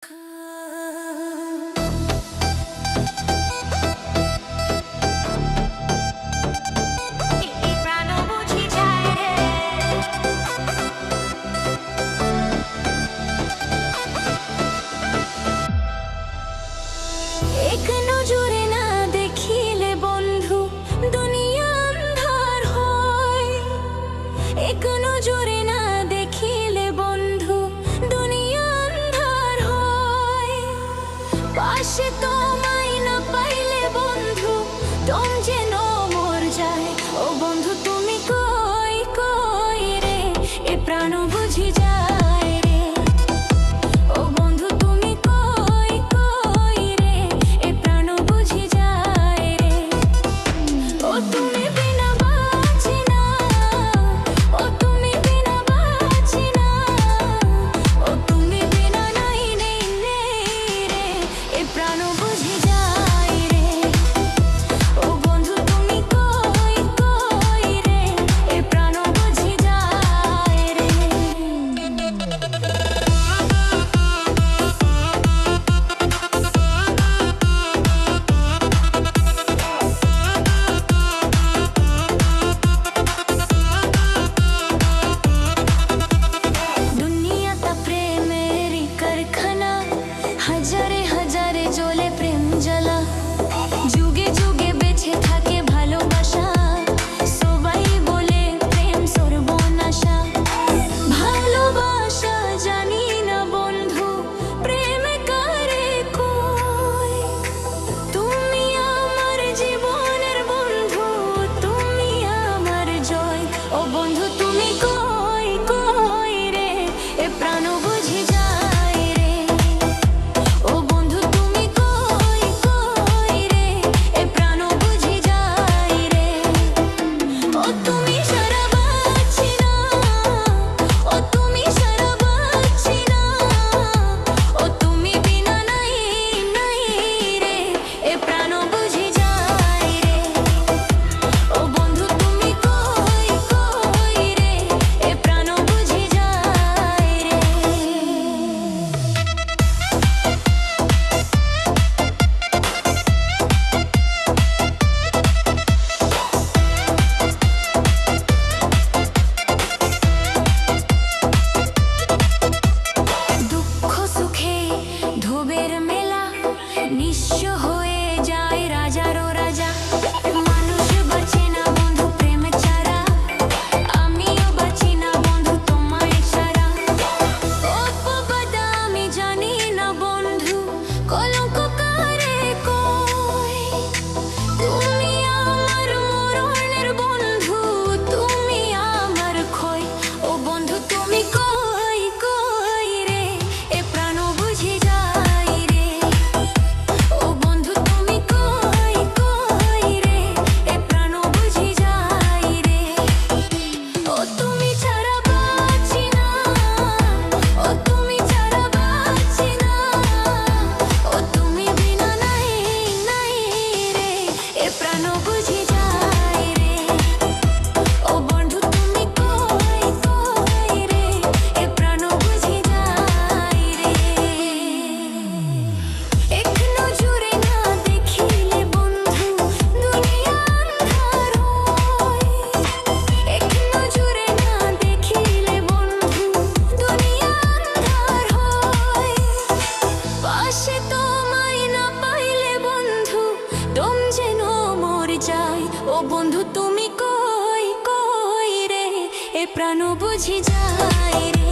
এক নজরে না দেখিলে বন্ধু দুনিয়া আন্ধার হয়। এক নজরে না দেখিলে বন্ধু দুনিয়া আন্ধার হয়। পাশে তোমায় না পাইলে বন্ধু দম যেন মর যায়। ও বন্ধু তুমি কই কই রে, এ প্রাণ বুঝি যায় রে। ও বন্ধু তুমি কই কই রে, এ প্রাণ বুঝি যায় রে। ও তুমি বিনা বাঁচি না, ও তুমি বিনা বাঁচি না, ও তুমি বিনা নাই নেই নেই রে, এ প্রাণ বুঝি যায় রে। ও বন্ধু তুমি কই কই রে, এ প্রাণ বুঝি যায় রে। দুনিয়াটা প্রেমেরই কারখানা, হাজারে হাজারে জ্বলে প্রেম জ্বালা। যুগে যুগে বেঁচে থাকে ভালোবাসা, সবাই বলে প্রেম সর্বনাশা। ভালোবাসা জানি না বন্ধু প্রেম কারে কই। তুমি আমার জীবনের বন্ধু, তুমি আমার জয়। ও বন্ধু তুমি কই কই রে, এ প্রাণ বুঝি যায় রে। ও বন্ধু তুমি কই কই রে, এ প্রাণ বুঝি যায় রে। ও তুমি সারা বাঁচি না, ও তুমি সারা বাঁচি না, ও তুমি বিনা নাই নাই রে, এ প্রাণ বুঝি যায় রে। ও বন্ধু তুমি কই কই রে, এ প্রাণ বুঝি যায় রে। দুঃখ সুখে ধোবের মেলা, নিঃস্ব হয়ে যায় রাজারও রাজা। মানুষ বাঁচে না বন্ধু প্রেম ছাড়া, আমিও বাঁচি না বন্ধু তোমায় ছাড়া। অপবাদ আমি জানি না বন্ধু, কলঙ্ক কারে কই। তুমি আমার মরণের বন্ধু, তুমি আমার ক্ষয়। ও বন্ধু তুমি কই কই রে, এ প্রাণ বুঝি যায় রে। ও বন্ধু তুমি কই কই রে, এ প্রাণ বুঝি যায় রে। ও তুমি ছাড়া বাঁচি না, ও তুমি ছাড়া বাঁচি না, ও তুমি বিনা নাই নাই রে, এ প্রাণ বুঝি যায় রে। ও বন্ধু তুমি কই কই রে, এ প্রাণ বুঝি যায় রে। এক নজরে না দেখিলে বন্ধু দুনিয়া আন্ধার হয়। এক নজরে না দেখিলে বন্ধু দুনিয়া আন্ধার হয়। পাশে তোমায় না পাইলে বন্ধু দম যেন মর যায়। ও বন্ধু তুমি কই কই রে, এ প্রাণ বুঝি যায় রে।